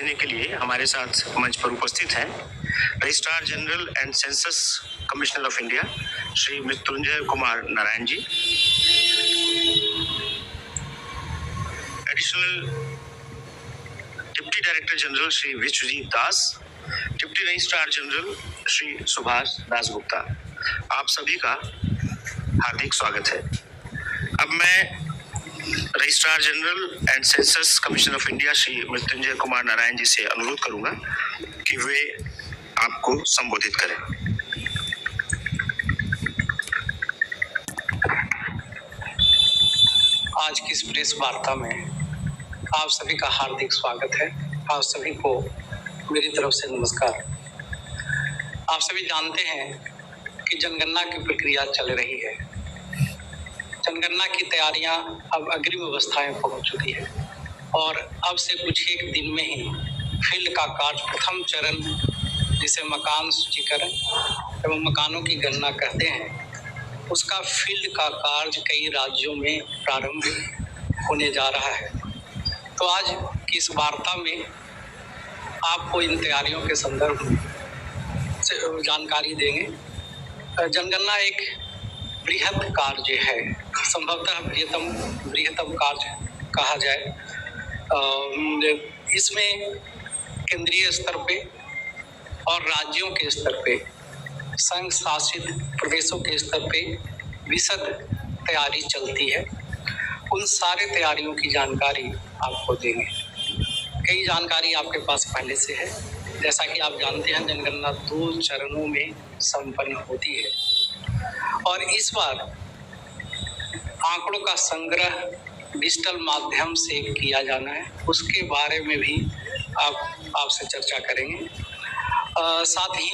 देने के लिए हमारे साथ मंच पर उपस्थित हैं registrar general and census commissioner of India Shri Mrityunjay Kumar Narayan ji, additional deputy director general Shri Vishwajit Das, deputy registrar general Shri Subhash Das Gupta. आप सभी का हार्दिक स्वागत है। अब मैं registrar general and census commissioner of India Shri Mrityunjay Kumar Narayan ji से अनुरोध करूंगा कि वे आपको संबोधित करें। आज की इस प्रेस वार्ता में आप सभी का हार्दिक स्वागत है। आप सभी को मेरी तरफ से नमस्कार। आप सभी जानते हैं कि जनगणना की प्रक्रिया चल रही है। जनगणना की तैयारियां अब अग्रिम अवस्था में पहुंच चुकी है और अब से कुछ एक दिन में ही फील्ड का कार्य प्रथम चरण, जिसे मकान सूचीकरण एवं मकानों की गणना कहते हैं, उसका फील्ड का कार्य कई राज्यों में प्रारंभ होने जा रहा है। तो आज की इस वार्ता में आपको इन तैयारियों के संदर्भ में जानकारी देंगे। जनगणना एक बृहद कार्य है, संभवतः बृहत्तम कार्य कहा जाए। इसमें केंद्रीय स्तर पे और राज्यों के स्तर पे, संघ शासित प्रदेशों के स्तर पे विशद तैयारी चलती है। उन सारे तैयारियों की जानकारी आपको देंगे। कई जानकारी आपके पास पहले से है। जैसा कि आप जानते हैं, जनगणना 2 चरणों में संपन्न होती है और इस बार आंकड़ों का संग्रह डिजिटल माध्यम से किया जाना है। उसके बारे में भी आपसे चर्चा करेंगे। साथ ही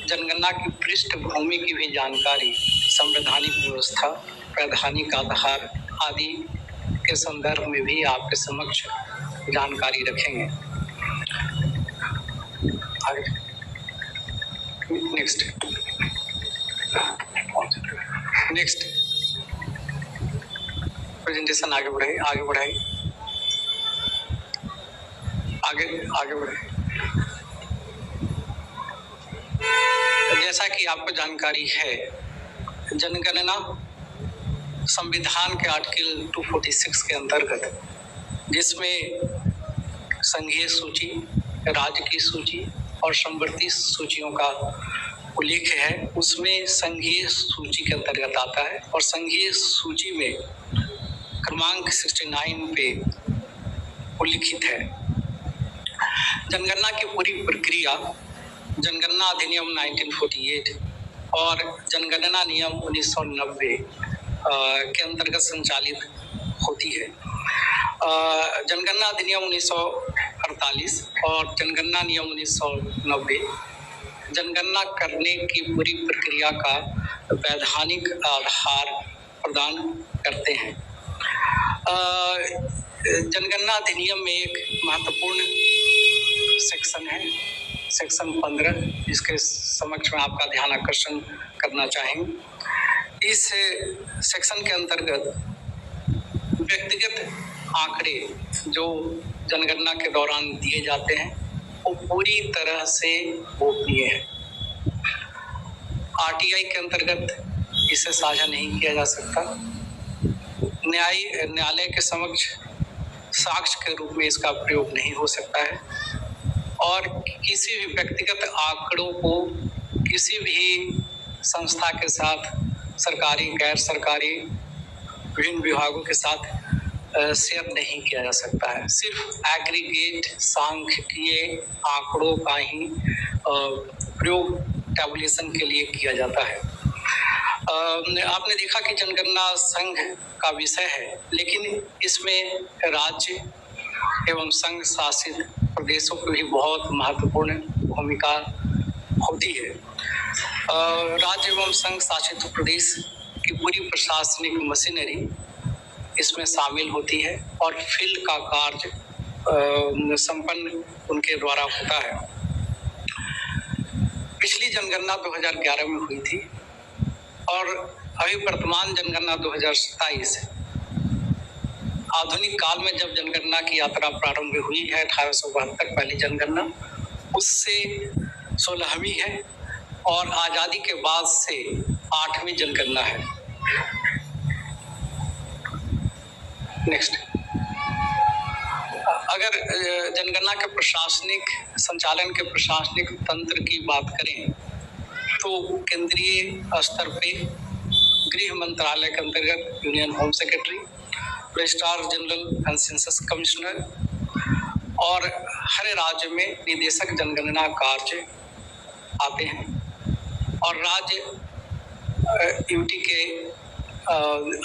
जनगणना की पृष्ठभूमि की भी जानकारी, संवैधानिक व्यवस्था, वैधानिक आधार आदि के संदर्भ में भी आपके समक्ष जानकारी रखेंगे। नेक्स्ट प्रेजेंटेशन आगे बढ़े। जैसा कि आपको जानकारी है, जनगणना संविधान के आर्टिकल 246 के अंतर्गत, जिसमें संघीय सूची, राज्य की सूची और समवर्ती सूचियों का उल्लेख है, उसमें संघीय सूची के अंतर्गत आता है और संघीय सूची में क्रमांक 69 पे उल्लिखित है। जनगणना की पूरी प्रक्रिया जनगणना अधिनियम 1948 और जनगणना नियम 1990 के अंतर्गत संचालित होती है। जनगणना अधिनियम 1948 और जनगणना नियम 1990 जनगणना करने की पूरी प्रक्रिया का वैधानिक आधार प्रदान करते हैं। जनगणना अधिनियम में एक महत्वपूर्ण सेक्शन है, सेक्शन 15, जिसके समक्ष में आपका ध्यान आकर्षण करना चाहेंगे। इस सेक्शन के अंतर्गत व्यक्तिगत आंकड़े जो जनगणना के दौरान दिए जाते हैं वो पूरी तरह से गोपनीय है। आरटीआई के अंतर्गत इसे साझा नहीं किया जा सकता। न्यायालय के समक्ष साक्ष्य के रूप में इसका प्रयोग नहीं हो सकता है और किसी भी व्यक्तिगत आंकड़ों को किसी भी संस्था के साथ, सरकारी, गैर सरकारी, विभिन्न विभागों के साथ शेयर नहीं किया जा सकता है। सिर्फ एग्रीगेट सांख्यिकीय आंकड़ों का ही प्रयोग टैबुलेशन के लिए किया जाता है। आपने देखा कि जनगणना संघ का विषय है, लेकिन इसमें राज्य एवं संघ शासित प्रदेशों की भी बहुत महत्वपूर्ण भूमिका होती है। राज्य एवं संघ शासित प्रदेश की पूरी प्रशासनिक मशीनरी इसमें शामिल होती है और फील्ड का कार्य संपन्न उनके द्वारा होता है। पिछली जनगणना 2011 में हुई थी और अभी वर्तमान जनगणना 2027 आधुनिक काल में जब जनगणना की यात्रा प्रारंभ हुई है 1872 पहली जनगणना, उससे 16वीं है और आजादी के बाद से 8वीं जनगणना है। नेक्स्ट, अगर जनगणना के प्रशासनिक संचालन के प्रशासनिक तंत्र की बात करें तो केंद्रीय स्तर पे गृह मंत्रालय के अंतर्गत union home secretary, registrar general and census commissioner और हर राज्य में निदेशक जनगणना कार्य आते हैं। और राज्य यूटी के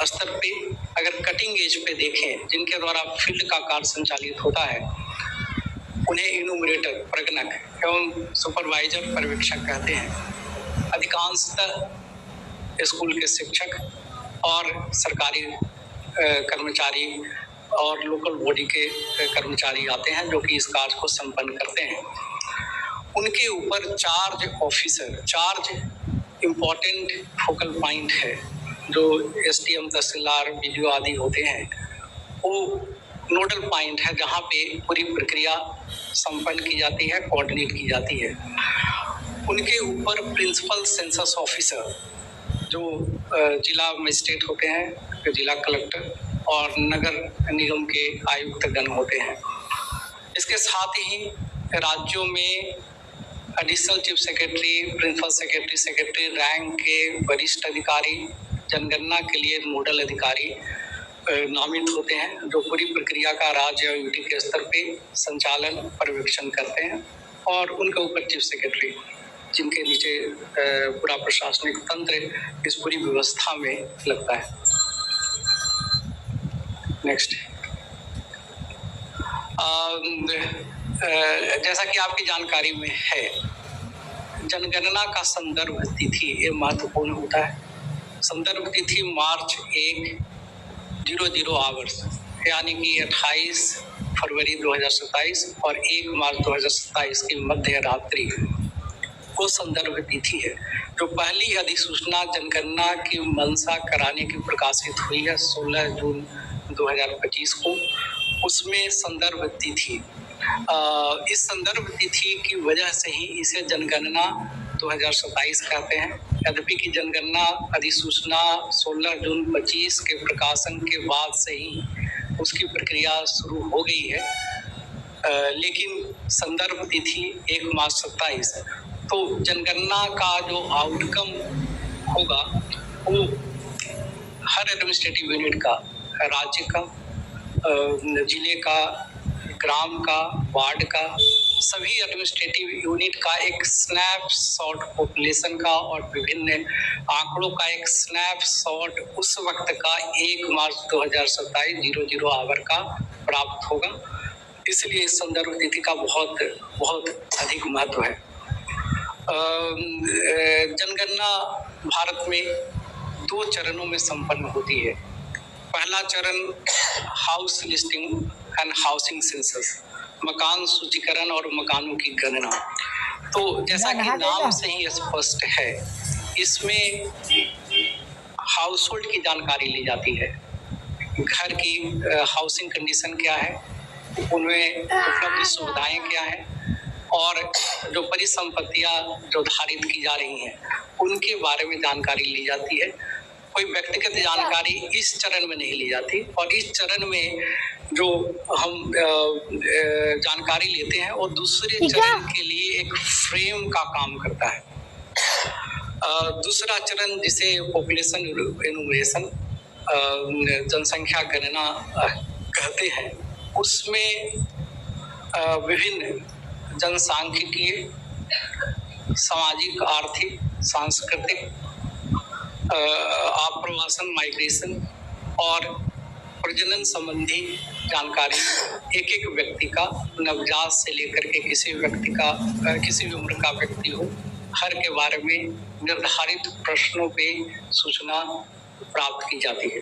स्तर पे अगर कटिंग एज पे देखें, जिनके द्वारा फील्ड का कार्य संचालित होता है, उन्हें इनुमरेटर प्रगणक एवं सुपरवाइजर पर्यवेक्षक कहते हैं। अधिकांशतः स्कूल के शिक्षक और सरकारी कर्मचारी और लोकल बॉडी के कर्मचारी आते हैं जो कि इस कार्य को संपन्न करते हैं। उनके ऊपर charge officer, charge important focal point है, जो एसडीएम, तहसीलदार, बीडीओ आदि होते हैं, वो नोडल पॉइंट है जहाँ पे पूरी प्रक्रिया संपन्न की जाती है, कोऑर्डिनेट की जाती है। उनके ऊपर प्रिंसिपल सेंसस ऑफिसर, जो जिला मजिस्ट्रेट होते हैं, जिला कलेक्टर और नगर निगम के आयुक्त गण होते हैं। इसके साथ ही राज्यों में additional chief secretary, principal secretary, secretary rank के वरिष्ठ अधिकारी, जनगणना के लिए नोडल अधिकारी नामित होते हैं, जो पूरी प्रक्रिया का राज्य और यूटी के स्तर पे संचालन पर्यवेक्षण करते हैं। और उनके ऊपर चीफ सेक्रेटरी, जिनके नीचे पूरा प्रशासनिक तंत्र इस पूरी व्यवस्था में लगता है। नेक्स्ट, जैसा कि आपकी जानकारी में है, जनगणना का संदर्भ तिथि ये महत्वपूर्ण होता है। संदर्भ तिथि मार्च 1 आवर्स यानी कि 28 फरवरी 2027 और 1 मार्च 2027 की मध्य रात्रि को संदर्भ तिथि है। जो पहली अधिसूचना जनगणना की मंशा कराने की प्रकाशित हुई है 16 जून 2025 को, उसमें संदर्भ तिथि, इस संदर्भ तिथि की वजह से ही इसे जनगणना 2027 कहते हैं। यद्यपि की जनगणना अधिसूचना 16 जून 25 के प्रकाशन के बाद से ही उसकी प्रक्रिया शुरू हो गई है, लेकिन संदर्भ तिथि 1 मार्च 27। तो जनगणना का जो आउटकम होगा वो हर एडमिनिस्ट्रेटिव यूनिट का, राज्य का, जिले का, ग्राम का, वार्ड का, सभी एडमिनिस्ट्रेटिव यूनिट का एक स्नैपशॉट पॉपुलेशन का और विभिन्न आंकड़ों का एक स्नैपशॉट उस वक्त का 1 मार्च 2027 00 आवर का प्राप्त होगा। इसलिए इस संदर्भ तिथि का बहुत बहुत अधिक महत्व है। जनगणना भारत में 2 चरणों में संपन्न होती है। पहला चरण house listing and housing census, मकान सूचीकरण और मकानों की गणना। तो जैसा कि नाम से ही स्पष्ट है, इसमें हाउस होल्ड की जानकारी ली जाती है। घर की हाउसिंग कंडीशन क्या है, उनमें उपलब्ध सुविधाएं क्या है और जो परिसंपत्तियां जो धारित की जा रही हैं उनके बारे में जानकारी ली जाती है। कोई व्यक्तिगत जानकारी इस चरण में नहीं ली जाती। और इस चरण में जो हम जानकारी लेते हैं वो दूसरे चरण के लिए एक फ्रेम का काम करता है। दूसरा चरण जिसे पॉपुलेशन एनुमरेशन, जनसंख्या गणना कहते हैं, उसमें विभिन्न जनसांख्यिकीय, सामाजिक, आर्थिक, सांस्कृतिक, आप्रवासन, माइग्रेशन और प्रजनन संबंधी जानकारी एक एक व्यक्ति का, नवजात से लेकर के किसी व्यक्ति का, किसी भी उम्र का व्यक्ति हो, हर के बारे में निर्धारित प्रश्नों पे सूचना प्राप्त की जाती है।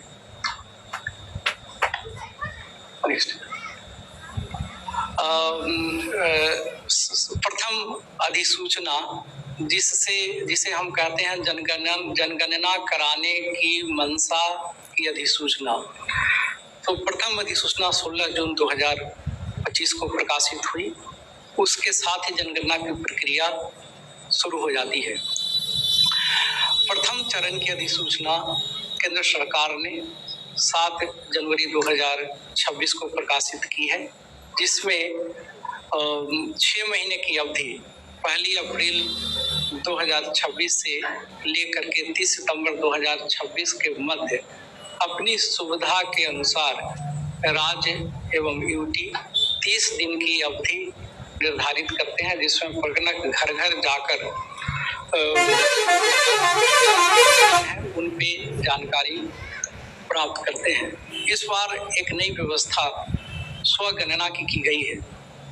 नेक्स्ट, प्रथम अधिसूचना जिसे हम कहते हैं जनगणना कराने की मंशा की अधिसूचना। तो प्रथम अधिसूचना 16 जून 2025 को प्रकाशित हुई। उसके साथ ही जनगणना की प्रक्रिया शुरू हो जाती है। प्रथम चरण की अधिसूचना केंद्र सरकार ने 7 जनवरी 2026 को प्रकाशित की है, जिसमें 6 महीने की अवधि 1 अप्रैल 2026 से लेकर के 30 सितंबर 2026 के मध्य अपनी सुविधा के अनुसार राज्य एवं यूटी 30 दिन की अवधि निर्धारित करते हैं, जिसमें प्रगणक घर घर जाकर उन पे जानकारी प्राप्त करते हैं। इस बार एक नई व्यवस्था स्वगणना की गई है।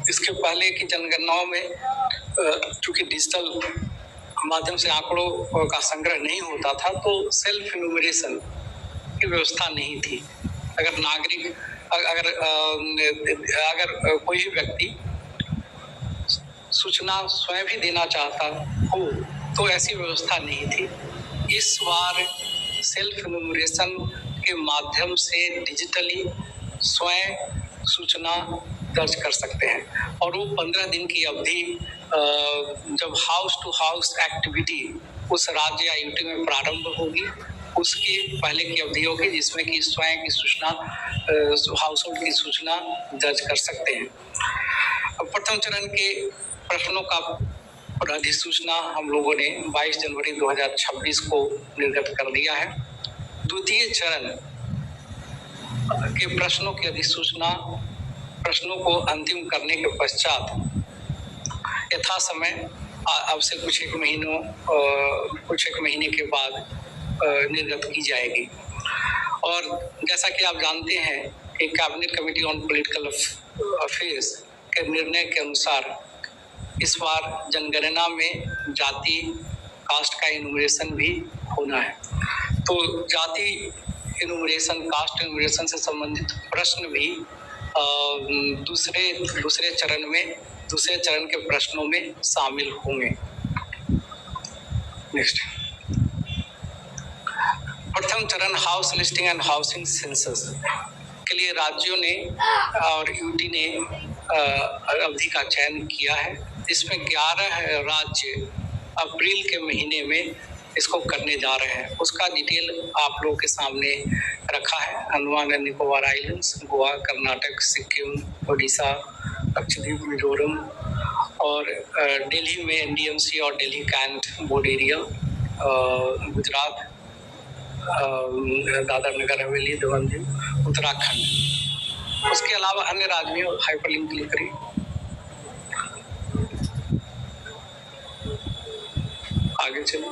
इसके पहले की जनगणनाओं में चूंकि डिजिटल माध्यम से आंकड़ों का संग्रह नहीं होता था, तो सेल्फ इन्यूमरेशन की व्यवस्था नहीं थी। अगर नागरिक अगर कोई भी व्यक्ति सूचना स्वयं भी देना चाहता हो तो ऐसी व्यवस्था नहीं थी। इस बार सेल्फ इन्यूमरेशन के माध्यम से डिजिटली स्वयं सूचना दर्ज कर सकते हैं और वो 15 दिन की अवधि जब हाउस टू हाउस एक्टिविटी उस राज्य या यूटी में प्रारंभ होगी, उसके पहले की अवधि होगी, जिसमें कि स्वयं की सूचना हाउस होल्ड की सूचना दर्ज कर सकते हैं। प्रथम चरण के प्रश्नों का अधिसूचना हम लोगों ने 22 जनवरी 2026 को निर्गत कर दिया है। द्वितीय चरण के प्रश्नों की अधिसूचना प्रश्नों को अंतिम करने के पश्चात यथा समय अब से कुछ एक महीने के बाद निर्गत की जाएगी। और जैसा कि आप जानते हैं कि cabinet committee on political affairs के निर्णय के अनुसार इस बार जनगणना में जाति कास्ट का इन्यूमरेशन भी होना है। तो जाति इन्यूमरेशन, कास्ट इन्यूमरेशन से संबंधित प्रश्न भी दूसरे चरण के प्रश्नों में शामिल होंगे। नेक्स्ट, प्रथम चरण house listing and housing census के लिए राज्यों ने और यूटी ने अवधि का चयन किया है। इसमें 11 राज्य अप्रैल के महीने में इसको करने जा रहे हैं। उसका डिटेल आप लोगों के सामने रखा है। अंडमान एंड निकोबार आइलैंड्स, गोवा, कर्नाटक, सिक्किम, उड़ीसा, लक्षद्वीप, मिजोरम और दिल्ली में एनडीएमसी और Delhi cantt board area, Gujarat, Dadra Nagar Haveli, Daman Diu, Uttarakhand. उसके अलावा अन्य राज्य में हाइपरलिंक क्लिक करिए। आगे चलिए।